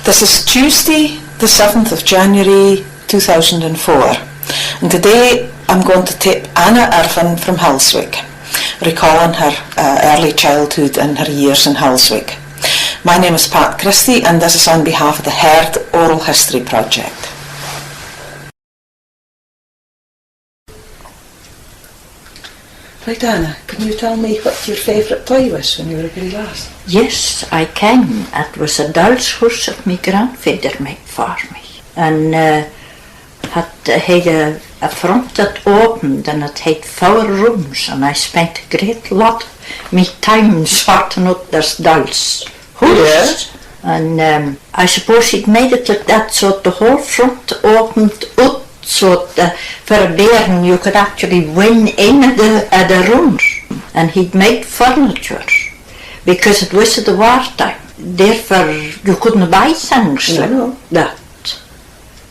This is Tuesday, the 7th of January 2004, and today I'm going to tape Anna Irvine from Hillswick, recalling her early childhood and her years in Hillswick. My name is Pat Christie, and this is on behalf of the Heard Oral History Project. Right, Anna, can you tell me what your favourite toy was when you were a wee lass? Yes, I can. It was a doll's horse that my grandfather made for me. And had a front that opened, and it had 4 rooms, and I spent a great lot of my time sorting out this doll's horse. Yeah. And I suppose he'd made it like that so the whole front opened out, so that for a bairn you could actually win in the rooms. And he'd made furniture because it was the wartime. Therefore you couldn't buy things like that.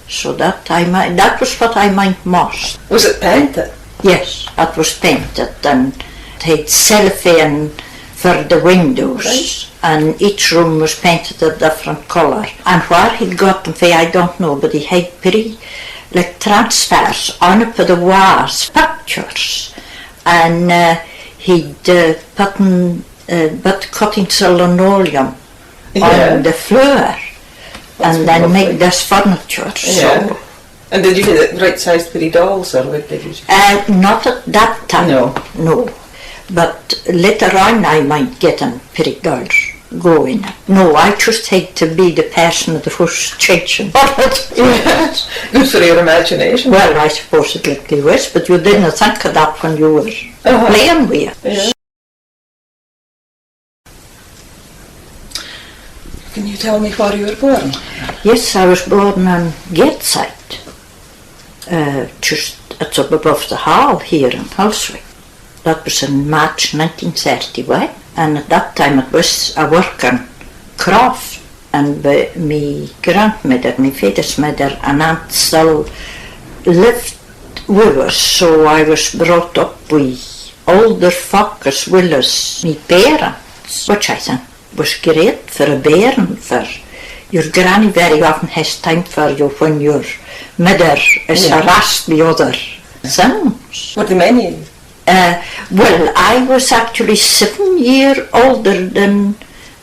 So that was what I meant most. Was it painted? Yes, it was painted, and it had cellophane for the windows. Right. And each room was painted a different colour. And where he'd got them from, I don't know, but he had pretty like transfers on up the walls, pictures, and he'd put cutting linoleum on the floor. That's and then lovely. Make this furniture. Yeah. So. And did you get the right sized pretty dolls, or what did you? Not at that time. No. But later on, I might get them pretty dolls going. No, I just had to be the person that was changing. Yes. Good for your imagination. Well, I suppose it likely was, but you didn't think of that when you were playing with it. Yeah. Can you tell me where you were born? Yes, I was born on Gateside, just it's up above the hall here in Hillswick. That was in March 1931, and at that time it was a working craft, and my grandmother, my father's mother and aunt still lived with us, so I was brought up with older folk as well as my parents, which I think was great for a bairn, for your granny very often has time for you when your mother is harassed by other things. What do you mean? Well, I was actually 7 years older than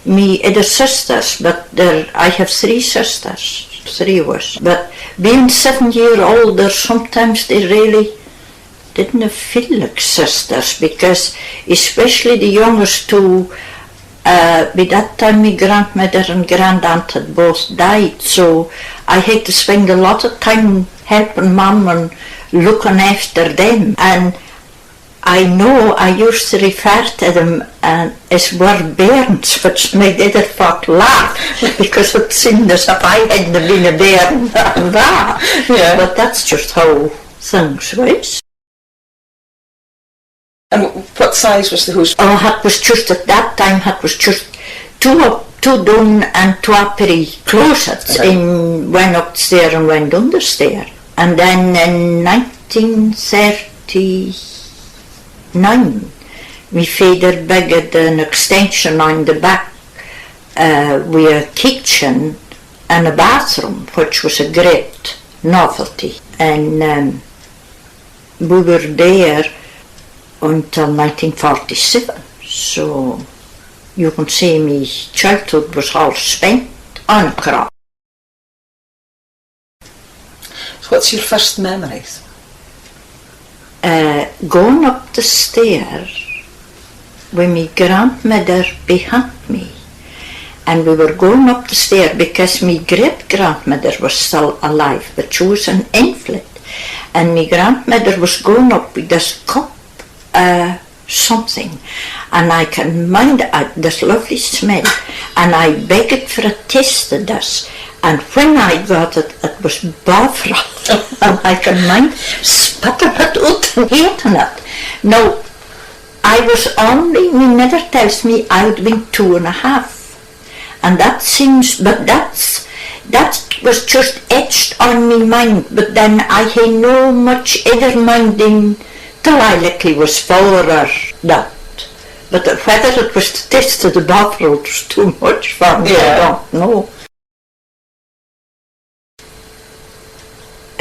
me other sisters, but I have 3 sisters, 3 of us. But being 7 years older, sometimes they really didn't feel like sisters, because especially the youngest 2, by that time my grandmother and grandaunt had both died, so I had to spend a lot of time helping Mum and looking after them. And I know I used to refer to them as were bairns, which made other folk laugh, because it seemed as if I hadn't been a bairn and that. Yeah. But that's just how things was. And what size was the house? Oh, it was just at that time, it was just 2 down and 2 pretty closets, in went upstairs and went understairs. And then in 1939, my father begged an extension on the back with a kitchen and a bathroom, which was a great novelty. And we were there until 1947, so you can say my childhood was all spent on a craft. So what's your first memories? Going up the stairs with my grandmother behind me, and we were going up the stairs because my great-grandmother was still alive, but she was an invalid, and my grandmother was going up with this cup something, and I can mind this lovely smell, and I begged for a taste of this, and when I got it, it was Bavra, and I can mind spitting it out and eating it. Now, I was only, my mother tells me I would have been 2.5, and that seems, but that was just etched on my mind, but then I had no much other minding till I likely was 4 or that. But whether it was the taste of the bottle was too much for me, I don't know.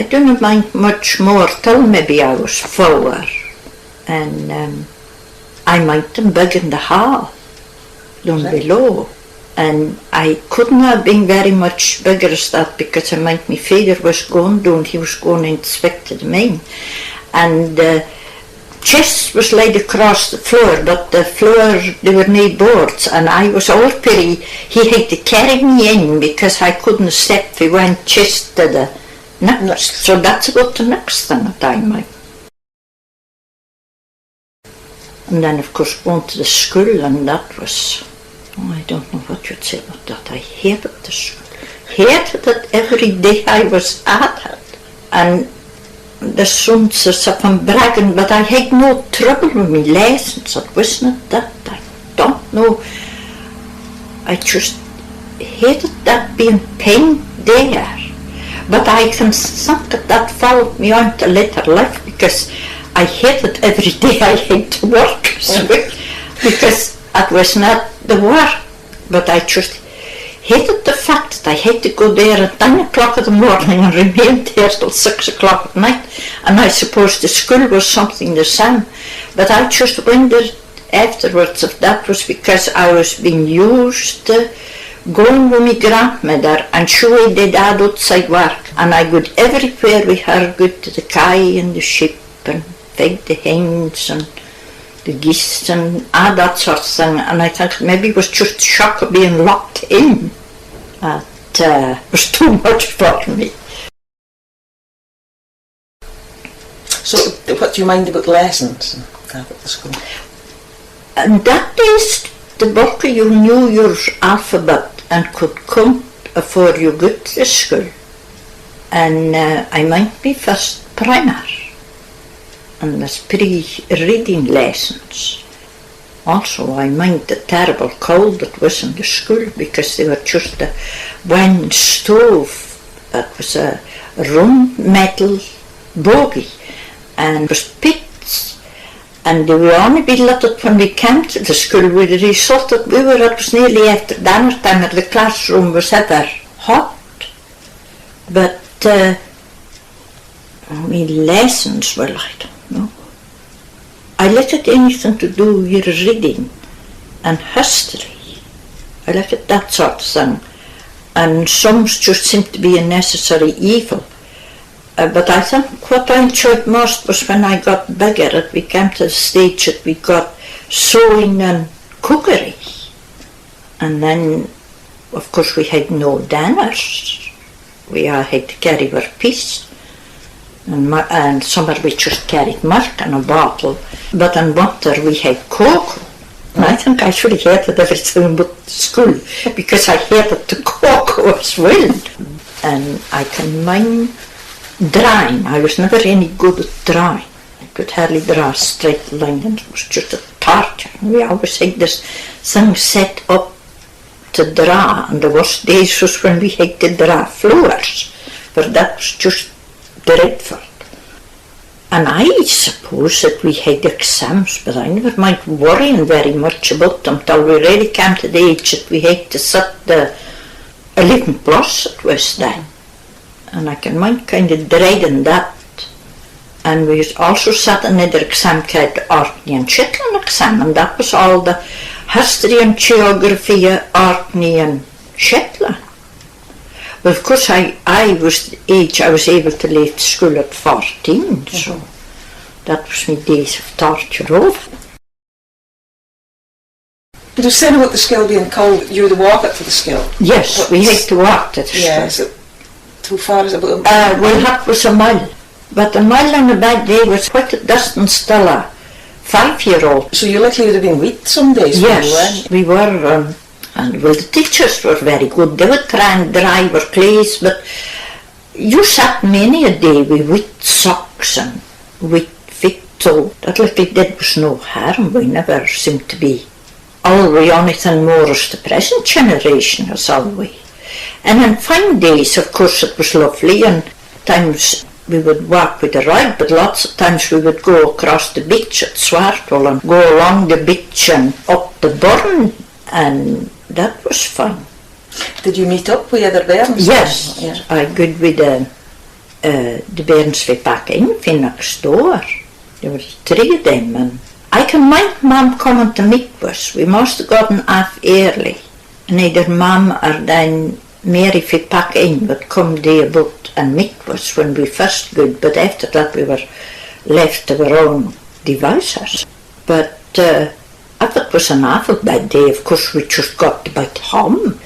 I don't mind much more till maybe I was 4, and I might them big in the hall down below, and I couldn't have been very much bigger as that, because I mind my father was going down, he was going to inspect the mine, and chests was laid across the floor, but the floor, there were no boards, and I was all pretty, he had to carry me in because I couldn't step for one chest to the next. So that's about the next thing that I made. And then of course going to the school, and that was, I don't know what you'd say about that. I hated the school. Hated it every day I was at it. And the sons are something bragging, but I had no trouble with my lessons. It wasn't that. I don't know. I just hated that being pain there. But I can think that followed me on to later life, because I hated every day I had to work. So, because it was not the work, but I just hated the fact that I had to go there at 9 o'clock in the morning and remain there till 6 o'clock at night. And I suppose the school was something the same. But I just wondered afterwards if that was because I was being used to going with my grandmother, and she did that outside work, and I would everywhere with her go to the kye and the ship and feed the hens and the geese and all that sort of thing. And I think maybe it was just the shock of being locked in that was too much for me. So what do you mind about lessons at the school? And that is the book you knew your alphabet and could count before you got to school. And I mind me first primary, and there's pre-reading lessons. Also, I mind the terrible cold that was in the school, because they were just a one stove that was a round metal bogey, and it was pits, and they would only be lit up when we came to the school, with the result that it was nearly after dinner time, and the classroom was ever hot. But my lessons were like, I looked at anything to do with reading and history. I looked at that sort of thing. And some just seemed to be a necessary evil. But I think what I enjoyed most was when I got bigger, that we came to the stage that we got sewing and cookery. And then, of course, we had no dinners. We all had to carry our piece. And summer we just carried milk in a bottle, but in winter we had cocoa. And I think I should have hated everything but school, because I hated the cocoa as well. And I can mind drawing. I was never any good at drawing. I could hardly draw a straight line, and it was just a torture. We always had this thing set up to draw, and the worst days was when we had to draw flowers, for that was just dreadful. And I suppose that we had exams, but I never mind worrying very much about them till we really came to the age that we had to sit the 11 plus it was then. And I can mind kind of dreading that. And we also sat another exam called the Orkney and Shetland exam, and that was all the history and geography of Orkney and Shetland. But of course I was the age I was able to leave school at 14, so that was my days of torture over. You were saying about the school being cold, you would walk it to the school? Yes, we had to walk to the school. Yeah, so too far is it about? Well, that was a mile. But a mile on a bad day was quite a distance still a 5-year-old. So you likely would have been weak some days? Yes, we were. And well, the teachers were very good. They would try and dry our clothes, but you sat many a day with wet socks and wet feet, so that little did was no harm. We never seemed to be all the only thing more as the present generation as always. And on fine days, of course, it was lovely, and times we would walk with the ride, but lots of times we would go across the beach at Swartwell and go along the beach and up the burn, and that was fun. Did you meet up with other bairns? Yes, yeah. I good with the bairns were back in next door. There were 3 of them, and I can mind Mum coming to meet us. We must have gotten off early, and either Mum or then Mary fi back in would come there about and meet us when we first got, but after that we were left to our own devices. But I thought it was an awful bad day. Of course we just got back home,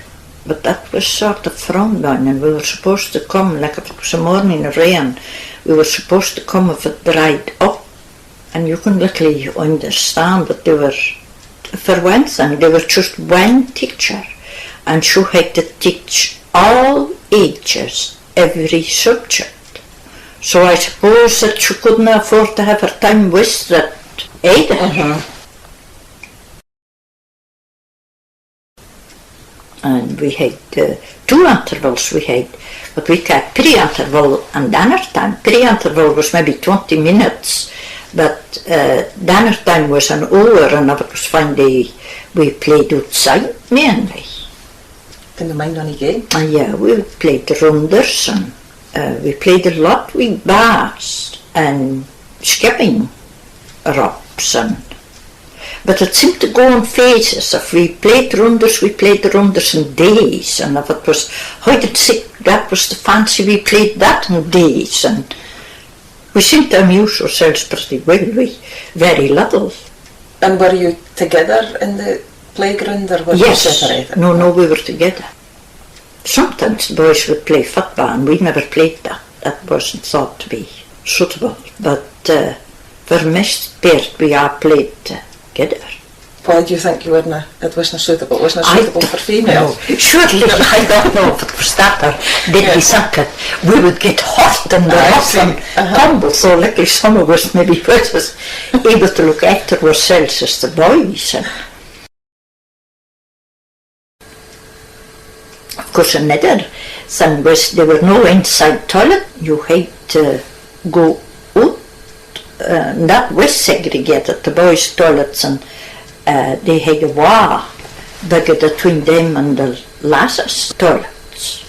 but that was sort of frowned on, and we were supposed to come, like if it was a morning of rain, we were supposed to come if it dried up, and you couldn't really understand that they were, for one thing, they were just one teacher, and she had to teach all ages, every subject. So I suppose that she couldn't afford to have her time wasted either. And we had 2 intervals we had, but we had pre-interval and dinner time. Pre-interval was maybe 20 minutes, but dinner time was an hour, and it was fun. We played outside mainly. Can you mind any game? Yeah, we played runders, and we played a lot with bars and skipping ropes, but it seemed to go in phases. If we played runders in days, and if it was hide and seek, that was the fancy, we played that in days, and we seemed to amuse ourselves pretty well. We very little. And were you together in the playground, or were Yes. you separated? No, we were together. Sometimes the boys would play football, and we never played that. That wasn't thought to be suitable. But for most part, we all played together. Why do you think it wasn't suitable? It wasn't suitable for females? No, surely, I don't know if it was that, or did we think it, we would get hurt in the rough and tumble, so luckily some of us maybe was able to look after ourselves as the boys. And of course, another thing was there were no inside toilet. You had to go out. That was segregated, the boys' toilets, and they had a wall bigger between them and the lasses' toilets.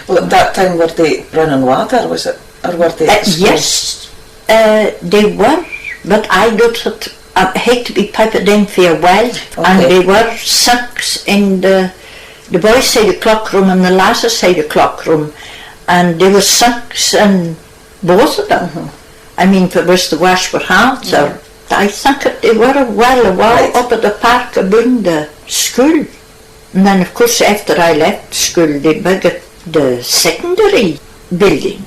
Well, at that time, were they running water, was it? Or were they yes, they were, but I thought it had to be piped in for a while, and they were sinks in the boys' had a clock room and the lasses had a clock room, and there were sinks in both of them. I mean, if it was to wash for hands, or I think they were a while up at the park above the school. And then, of course, after I left school, they built the secondary building,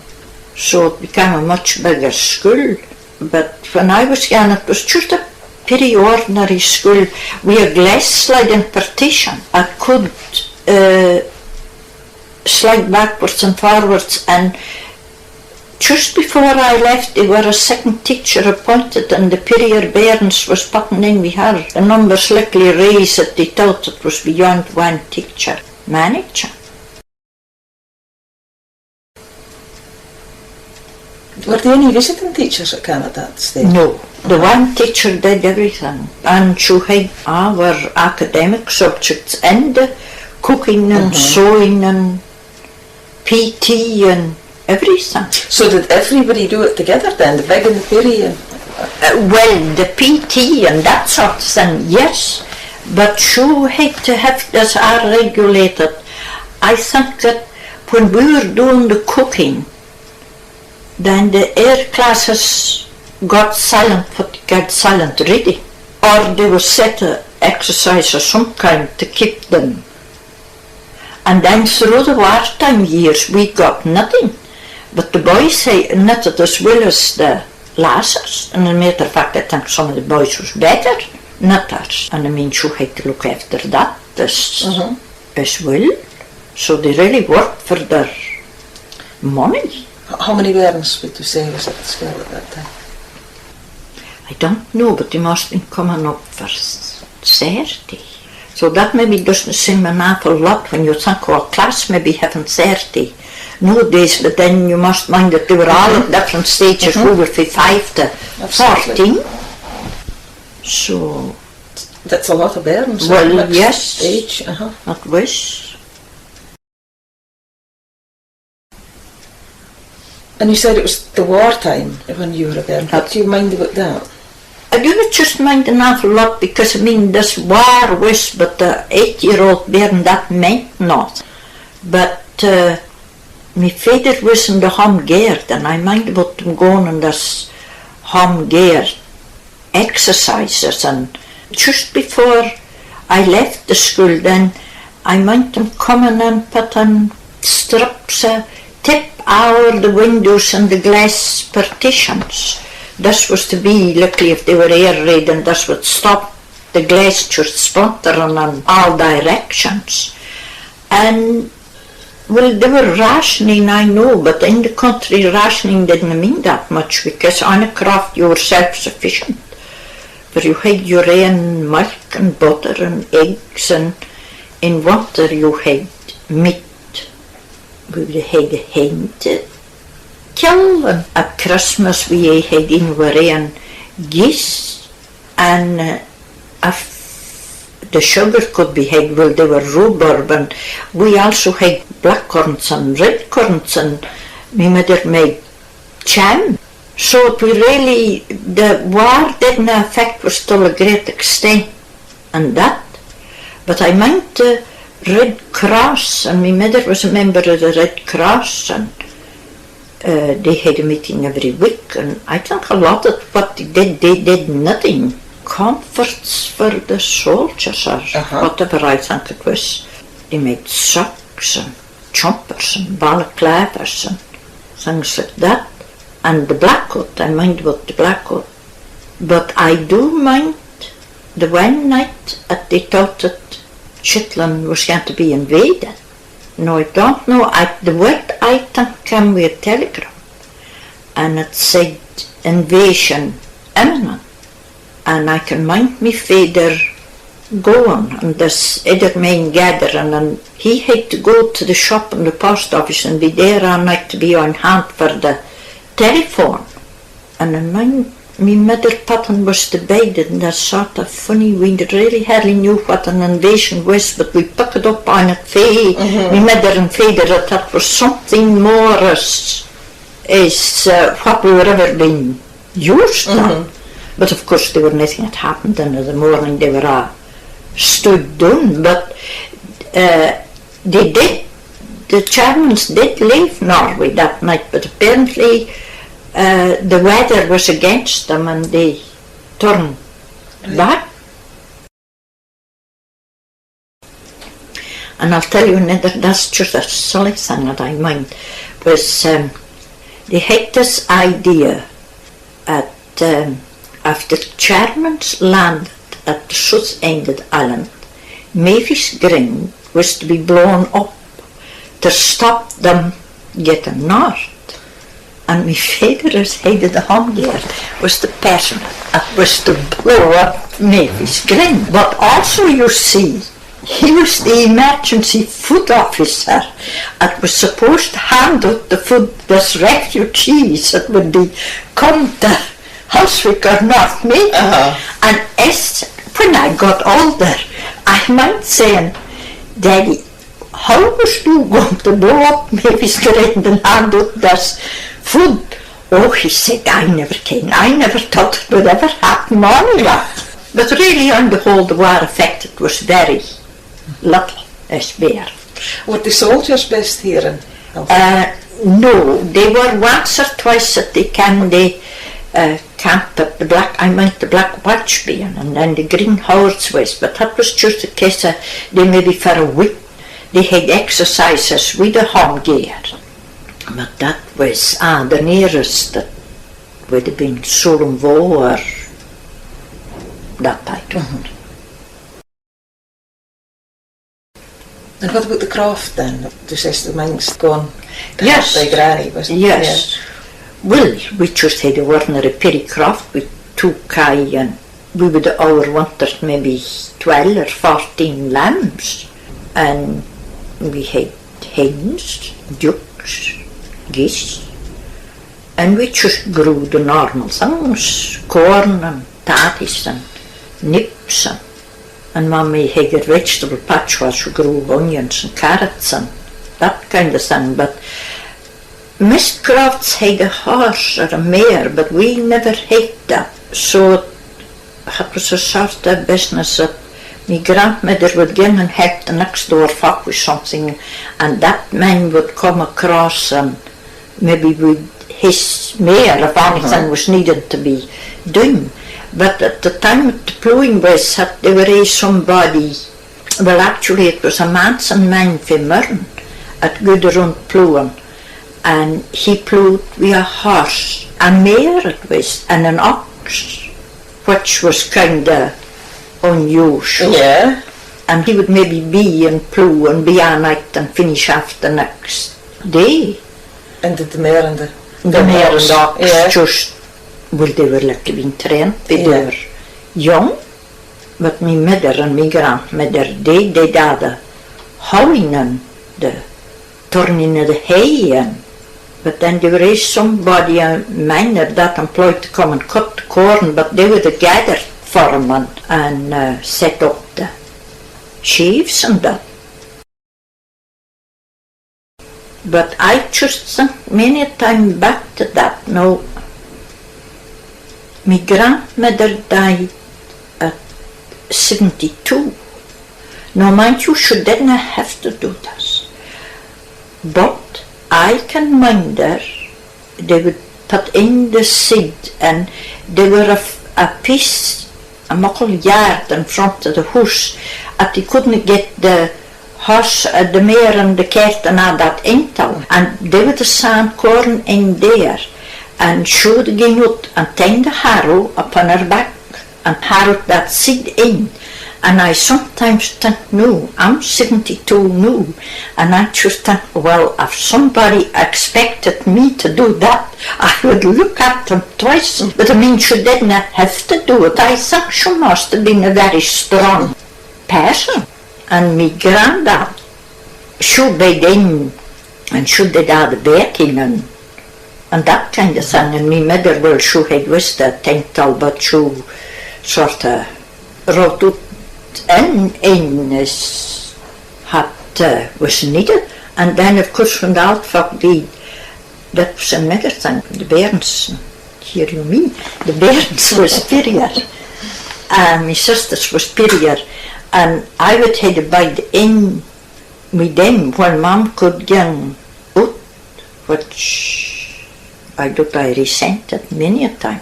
so it became a much bigger school. But when I was young, it was just a pretty ordinary school with a glass sliding partition. I could slide backwards and forwards, and just before I left, there were a second teacher appointed, and the period bairns was putting in with her. The numbers luckily raised that they thought it was beyond one teacher managing. Were there any visiting teachers that came at that stage? No, the one teacher did everything, and she had our academic subjects and the cooking and sewing and PT and everything. So did everybody do it together then, the big and the period? Well, the PT and that sort of thing, yes, but she had to have this all regulated. I think that when we were doing the cooking, then the air classes got silent, ready, or they were set to exercise of some kind to keep them. And then through the wartime years we got nothing, but the boys knitted as well as the lasses, and as a matter of fact I think some of the boys was better knitters, and I mean she had to look after that as well, so they really worked for their money. How many bairns would you say was at the school at that time? I don't know, but they must have been coming up for 30. So that maybe doesn't seem an awful lot when you think, oh, a class maybe having 30 nowadays, but then you must mind that they were all at different stages. We were from 5 to 14. So that's a lot of bairns. Well, yes, age. That was. And you said it was the wartime when you were there. What do you mind about that? I do just mind an awful lot because, I mean, this war was, but the 8-year-old bairn, that meant not. But my father was in the home guard, and I mind about them going on this home guard exercises, and just before I left the school then, I mind them coming and putting strips tip out the windows and the glass partitions. This was to be, luckily if they were air raid, and this would stop the glass just splintering in all directions. And well, they were rationing, I know, but in the country rationing didn't mean that much, because on a craft you were self-sufficient. But you had your own milk and butter and eggs, and in winter you had meat. We had a hen to kill, and at Christmas we had in our own geese, and if the sugar could be had, well, they were rhubarb, and we also had black currants and red currants, and my mother made jam. So we really, the war didn't affect us to a great extent, and that. But I mind the Red Cross, and my mother was a member of the Red Cross, and they had a meeting every week, and I think a lot of what they did nothing. Comforts for the soldiers, or whatever I think it was. They made socks and jumpers and balaclavas and things like that. And the black coat, I mind about the black coat. But I do mind the one night that they thought that Shetland was going to be invaded. No, I don't know. The word I think came with a telegram, and it said invasion imminent. And I can mind me father going, and this other man gathering, and he had to go to the shop and the post office and be there all night to be on hand for the telephone. And I mind me mother pattern was debated, and that's sort of funny. We really hardly knew what an invasion was, but we picked it up on it. Me mother and father that was something more as what we were ever been used to. But of course there was nothing that happened, and in the morning they were all stood down. But the Germans did leave Norway that night, but apparently the weather was against them, and they turned back. And I'll tell you another, that's just a silly thing that I mind, was they had this idea at after Germans landed at the south end of the island, Mavis Green was to be blown up to stop them getting north. And my father, as head of the home guard, was the person that was to blow up Mavis Green. But also, you see, he was the emergency food officer that was supposed to hand out the food to those refugees that would be come to Housewick or North Mead. And when I got older, I mind saying, Daddy, how was you going to blow up Mavis Green and hand out this food? Oh, he said, I never thought it would ever happen on that. But really, on the whole, the war affected was very little as bear. Were the soldiers based here in No, they were once or twice at the Candy camp at the Black Watch being, and then the Green Horse was, but that was just a case of they maybe for a week they had exercises with the home gear. But that was the nearest that would have been Solomvo or that type. And what about the craft then? Du says the man's gone yes. by granny, wasn't yes. Yeah. Well, we just had a ordinary petty craft with 2 kye, and we would overwintered maybe 12 or 14 lambs, and we had hens, ducks, geese, and we just grew the normal things, corn and tatties and nips, and Mommy had a vegetable patch where she grew onions and carrots and that kind of thing. But Miss Crofts had a horse or a mare, but we never had that. So it was a sort of business that my grandmother would go and help the next door folk with something, and that man would come across and maybe with his mare if anything was needed to be done. But at the time the ploughing was, there were somebody, well actually it was a Manson man from Norn at good around ploughing, and he ploughed with a horse, a mare it was, and an ox, which was kind of unusual. Yeah. And he would maybe be and plough and be all night and finish off the next day. And the mare and the mare and the ox, yeah. just, well, they were like being trained, they were young. But my mother and my grandmother, they did all the hoeing and the turning of the hay. And, but then there was somebody, a miner, that employed to come and cut the corn, but they would have gathered for him and set up the sheaves and that. But I just think many a time back to that. Now, my grandmother died at 72. Now, mind you, she didn't have to do this. But I can mind her, they would put in the seed, and there were a piece, a muckle yard in front of the house, that they couldn't get the horse, the mare and the cart and all that into, and they would sand corn in there, and she would go out and tie the harrow upon her back and harrow that seed in. And I sometimes think, no, I'm 72 now, and I just think, well, if somebody expected me to do that, I would look at them twice. But I mean, she didn't have to do it. I think she must have been a very strong person. And my granddad, she bade in, and she did all the baking and that kind of thing. And my mother, well, she had wished a tinkle, but she sort of wrote out in is was needed. And then of course when the old folk died, that was another thing, the bairns, here you mean, the bairns was superior, and my sisters was superior, and I would have to bide in with them when Mum could get out, which I resented many a time,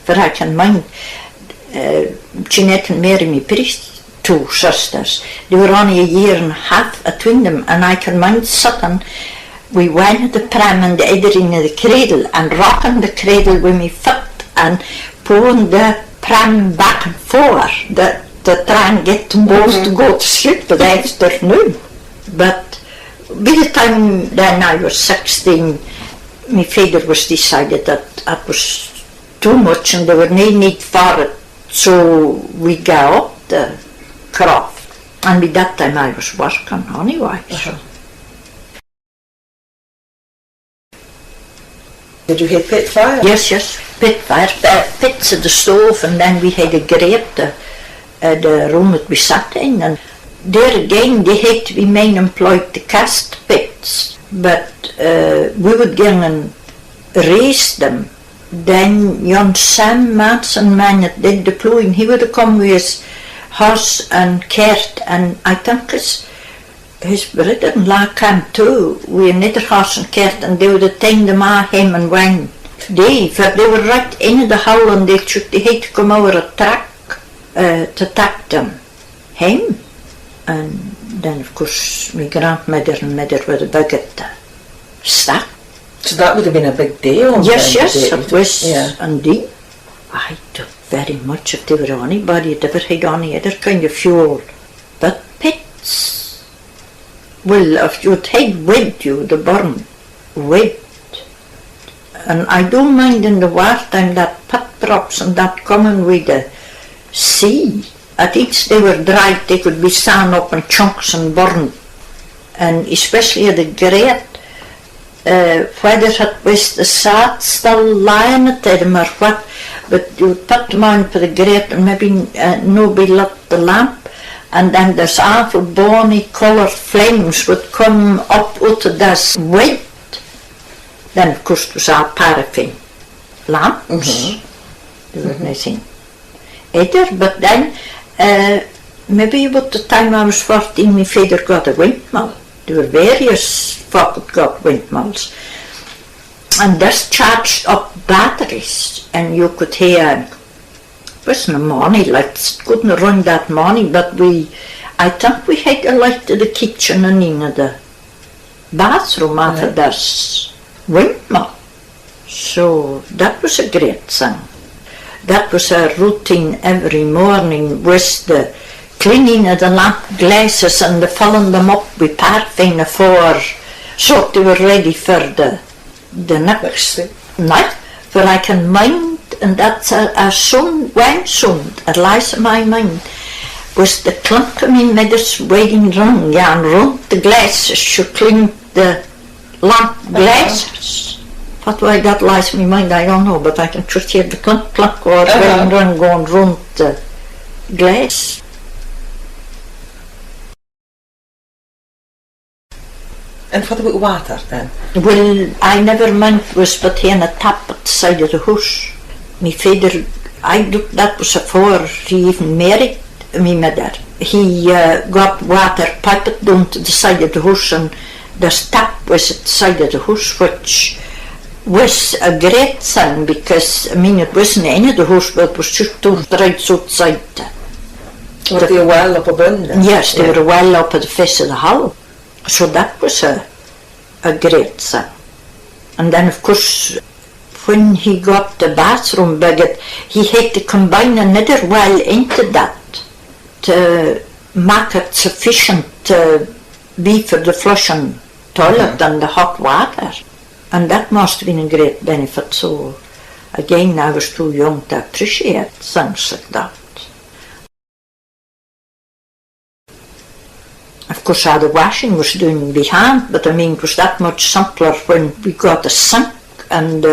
for I can mind Jeanette and Mary, my priest, two sisters. They were only a year and a half between them, and I can mind sitting, we went at the pram and the other in the cradle and rocking the cradle with my foot and pulling the pram back and forth to try and get them both to go to sleep for the afternoon. But by the time then I was 16, my father was decided that that was too much and there was no need for it, so we got up the craft, and by that time I was working anyway. So. Did you have pit fire? Yes, pit fire, pits of the stove, and then we had a grate, the room that we sat in, and there again they had to be men employed to cast pits, but we would go and raise them. Then young Sam Manson man that did the ploughing, he would have come with his horse and cart, and I think his brother-in-law came too with another horse and cart, and they would have taken them off him and went. They were right in the hole, and they had to come over a track to take them home. And then of course my grandmother and mother were the biggest stack. So that would have been a big deal. Yes, it was indeed. I don't very much if there were anybody that ever had any other kind of fuel. But pits, well, if you'd had wood, you'd have burned wood. And I don't mind in the wartime that pit props and that coming with the sea. At each they were dried, they could be sawn up in chunks and burned. And especially the grate, whether it was the sod still lying at them or what, but you would put them on for the grate and maybe nobody lit the lamp, and then this awful bony coloured flames would come up out of this wood. Then of course there was our paraffin lamps. There was nothing either. But then, maybe about the time I was 14, my father got a windmill. There were various folk that got windmills. And this charged up batteries, and you could hear, it wasn't money, like it couldn't run that money, but I think we had a light to the kitchen and in the bathroom after this windmill. So that was a great thing. That was a routine every morning, was the cleaning of the lamp glasses and the filling them up with paraffin for, so they were ready for the next night. For I can mind, and that's a soon, when soon, it lies in my mind, was the clunk of my mother's wedding ring, and round the glasses, she cleaned the lamp glasses. What way that lies in my mind, I don't know, but I can just hear the clunk, clunk, or wedding ring going round the glass. And what about water then? Well, I never mind was but here a tap at the side of the house. My father, that was before he even married my mother. He got water piped down to the side of the house, and the tap was at the side of the house, which was a great thing because, I mean, it wasn't any of the house, but it was just right outside. Were they well up above them? Yes, they were well up at the face of the hull. So that was a great thing. And then, of course, when he got the bathroom bucket, he had to combine another well into that to make it sufficient to be for the flushing toilet and the hot water. And that must have been a great benefit. So, again, I was too young to appreciate things like that. Of course, all the washing was done by hand, but I mean, it was that much simpler when we got a sink and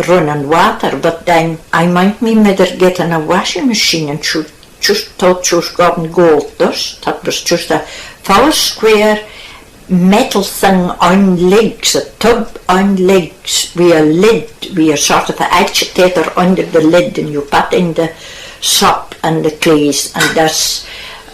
running water. But then I mind me mother getting a washing machine, and she just thought she was getting gold dust. That was just a foul square metal thing on legs, a tub on legs with a lid, with a sort of an agitator under the lid, and you put in the soap and the clays, and this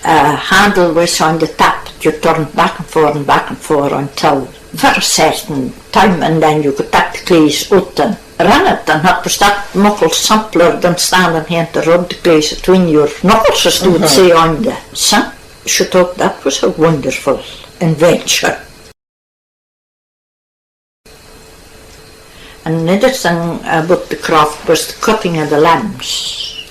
handle was on the tap. You turned back and forth until for a certain time, and then you could take the clays out and run it, and that was that much simpler than standing here to rub the clays between your knuckles, as you would say, on the sink. She thought that was a wonderful invention. Another thing about the craft was the cutting of the lambs.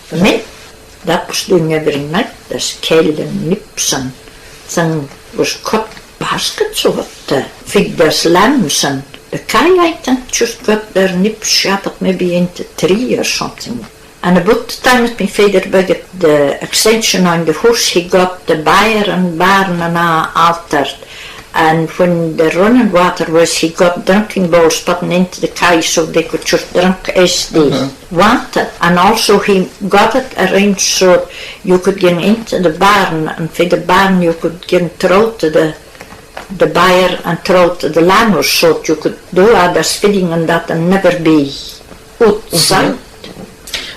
That was done every night. There's kale and nips and thing was cut baskets of it to feed those lambs, and the cow, I think, just got their nips sharpened maybe into 3 or something. And about the time that my father built the extension on the house, he got the byre and barn and altered. And when the running water was, he got drinking bowls put into the cow so they could just drink as they wanted. And also he got it arranged so you could get into the barn, and for the barn you could get throw to the byre and throw to the lambs, so you could do others feeding and that and never be outside.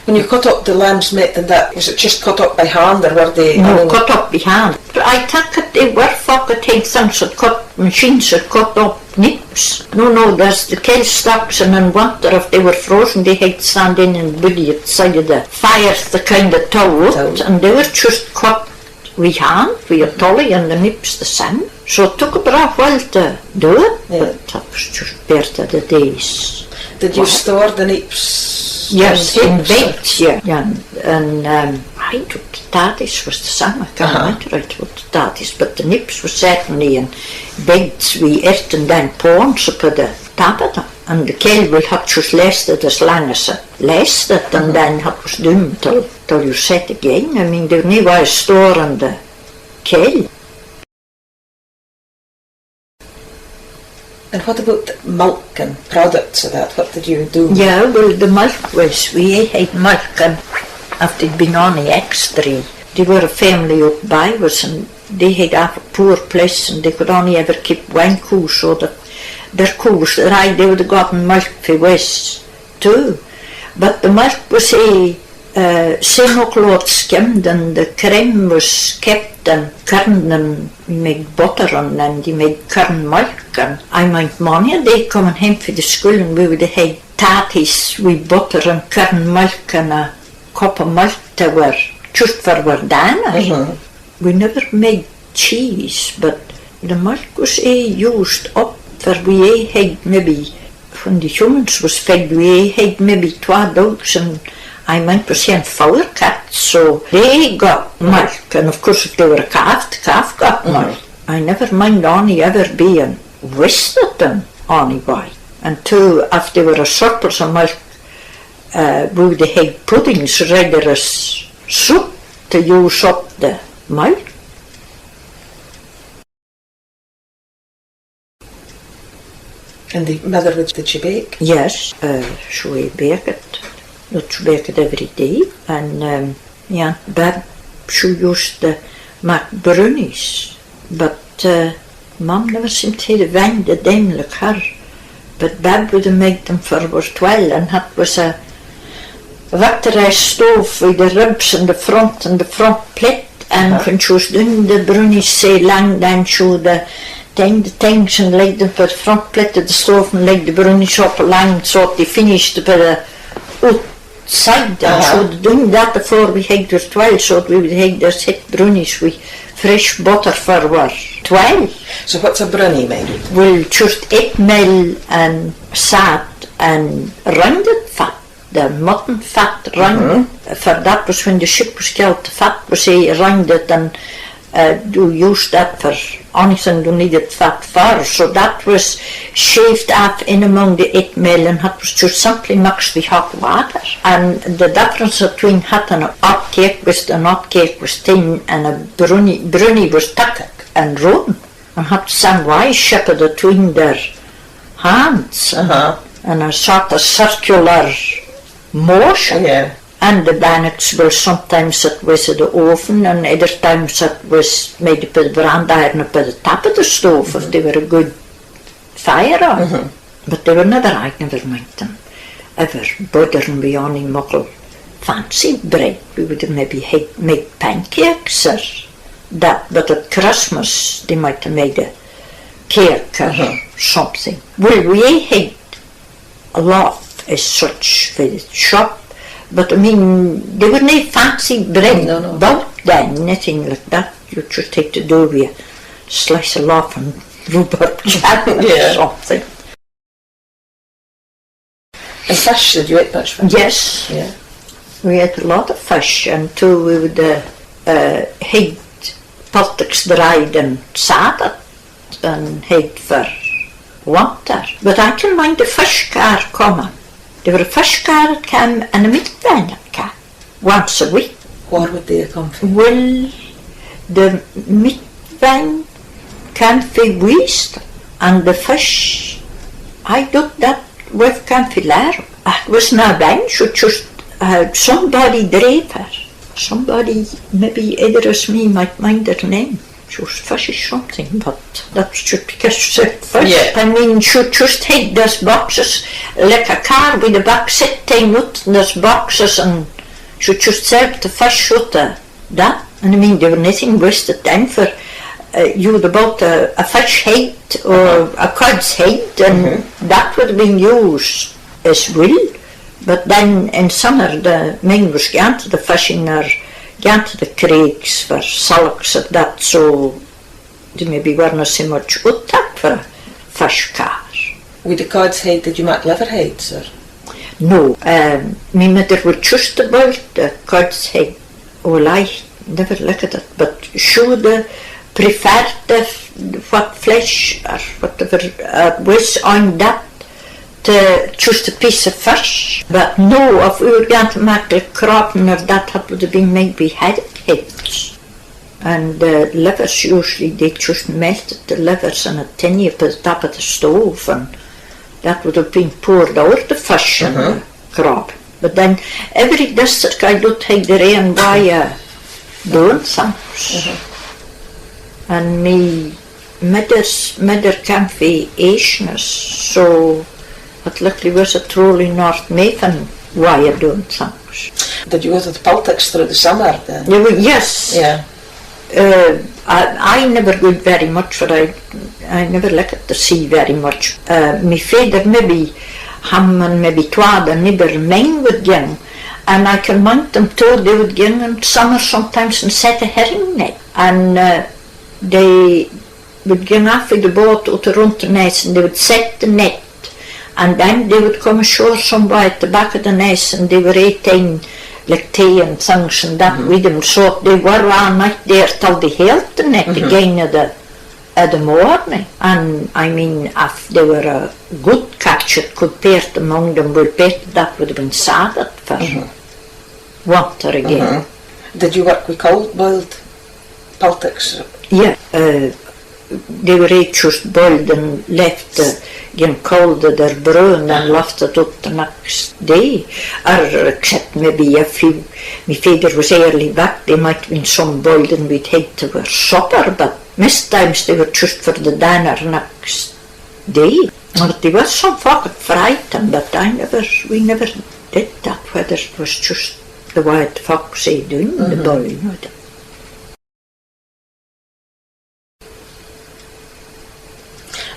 When you cut up the lamb's meat and that, was it just cut up by hand, or were they... No, cut up by hand. I think that they were fucking things that cut machines that cut up nips. No, there's the kale stocks, and in winter if they were frozen they had to stand in and buddy at the side of the fire to kind of tow out, and they were just cut with hand, with a tully, and the nips the same. So it took a bra while to do it, but that was just part of the days. Did you store the nips? Yes, in beds, and I took the tatties was the same. I can't remember right what the tatties, but the nips were certainly in beds with earth and then pawns up at the top of them. And the kale will have just lasted as long as it lasted, and then it was done till you set again. I mean, there was no storing the kale. And what about milk and products of that? What did you do? Yeah, well, the milk was, we had milk, and after it'd been on the extra, they were a family up by us, and they had a poor place, and they could only ever keep one cow, so that their cows, they would have gotten milk for West too. But the milk was same o'clock skimmed, and the cream was kept and curd, and we made butter on, and you made curd milk. And I mind money a day coming home for the school, and we would have had tatties with butter and curd milk and a cup of milk to wear, just for our dinner. We never made cheese, but the milk was used up for we had maybe, when the humans was fed, we had maybe 2 dogs, and I meant was saying 4 cats, so they got milk, and of course if they were a calf, the calf got milk. I never mind any ever being wasted in any way. And too, if there were a surplus of milk, we would have puddings rather as soup to use up the milk. And the mother, did she bake? Yes, she baked. She baked every day. And yeah, Bab, she used to make brownies. But Mum never seemed to have the them like her. But Bab would have made them for her 12, and that was a victory stove with the ribs in the front and the front plate. And when she was doing the brownies so long, then she would the things and laid them for the front plate of the stove and laid the brownies up along so they finished by the outside. And so they doing that before we had their 12, so we would have their set brownies with fresh butter for our 12. So what's a brownie made? Well, just 8 meal and salt and rounded fat, the mutton fat rounded. For that was when the ship was killed, the fat was rounded, and you use that for anything you needed fat for. So that was shaved off in among the 8 meal, and that was just simply mixed with hot water. And the difference between hot and a hot cake was the hot cake was thin and a brownie was thick and round. And had some way shape between their hands and a sort of circular motion. And the bannocks were sometimes it was at the oven, and other times it was made up of the brand iron up at the top of the stove if they were a good fire on. But they were never, I never mind them ever bothering me any muckle fancy bread. We would have maybe made pancakes or that, but at Christmas they might have made a cake or something. Well, we had a lot as such for the shop. But I mean, they were no fancy bread about then, nothing like that. You just had to do with a slice of loaf and rhubarb jam or something. And fish, did you eat much fish? Yes. Yeah. We had a lot of fish, and too we would had politics dried and salted and had for winter. But I can mind the fish car coming. There were a fish car that came and a meat van that came once a week. Where would they come from? Well, the meat van came from west, and the fish, I thought that with came from there. It was not a van, so just somebody drove her. Somebody, maybe either as me, might mind their name. She was fish or something, but that's just because she said fish. I mean, she just had those boxes, like a car with a box sitting out in those boxes, and she just served the fish out of that. And I mean, there was nothing wasted then for you would have bought a fish head or a cod's head, and that would have been used as well. But then in summer, the men was going to the fishing or going to the creeks for sulks and that, so they maybe weren't so much out that for a fish car. With the cod's head, did you make liver heads? Or? No, my mother would just about the cod's head. Well, I never looked at it, but she would prefer what flesh or whatever was on that to just a piece of fish. But no, if we were going to make the crapping or that would have been made with heads. And the livers usually, they just melted the livers in a tin up at the top of the stove, and that would have been poured over the fish and the crab. But then every district I do take their own way doing things. And me midder campy Asians, so it luckily was a truly North Maven way of doing things. Did you go to the politics through the summer then? Yes. Yeah. I never go very much, for I never liked the sea very much. My father maybe ham and maybe twad and never mine would gang, and I can mind them too, they would gang in summer sometimes and set a herring net, and they would gang off with the boat out around the nets and they would set the net, and then they would come ashore somewhere at the back of the nest and they were eating like tea and things and that with them, so they were all night there till they held the net again at the morning. And I mean, if they were a good catch, it could pairt among them, well, that would have been sad for winter again. Did you work with cold boiled politics? Yeah, they were each just boiled and left getting cold at their brown and left it up the next day, or except maybe a few. My father was early back, there might have been some boiled and we'd had to wear supper, but most times they were just for the dinner next day. But there was some folk that fried them, but we never did that, whether it was just the way the folk say doing the boiling.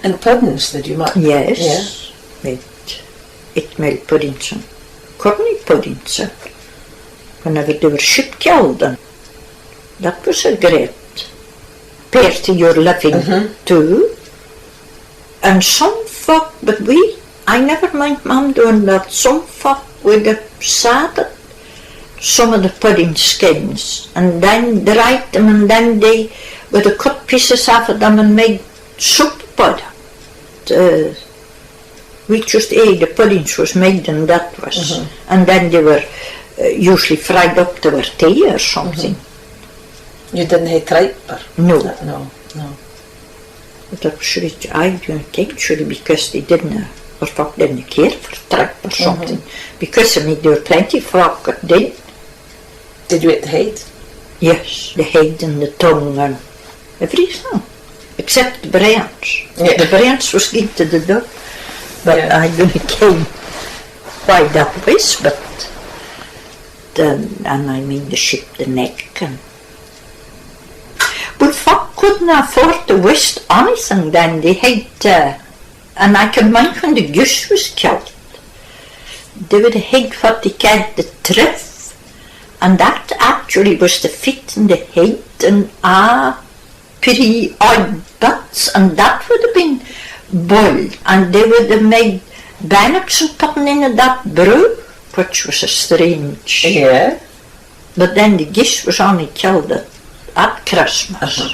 And puddings, did you make? Yes, it made puddings and corny puddings whenever they were ship killed. That was a great pair to your living too. And some folk, but I never mind Mum doing that, some folk would have salted some of the pudding skins and then dried them, and then they would have cut pieces off of them and made soup pudding. We just ate the puddings was made and that was, and then they were usually fried up to our tea or something. You didn't have tripe? No. No. But I don't think surely because they didn't, or folk didn't care for tripe or something. Because I mean there were plenty of folk that did. Did you eat the head? Yes, the head and the tongue and everything. Except the brains. Yeah. The brains was given to the dog, but I don't know why that was, but and I mean the ship, the neck, and but folk couldn't afford to waste anything then. They had, and I can mind when the goose was killed, they would have had what they called the triff, and that actually was the feet and the head and pretty odd butts, and that would have been boiled, and they would have made bannocks and putting in that brew, which was a strange. Yeah. But then the geese was only killed at Christmas.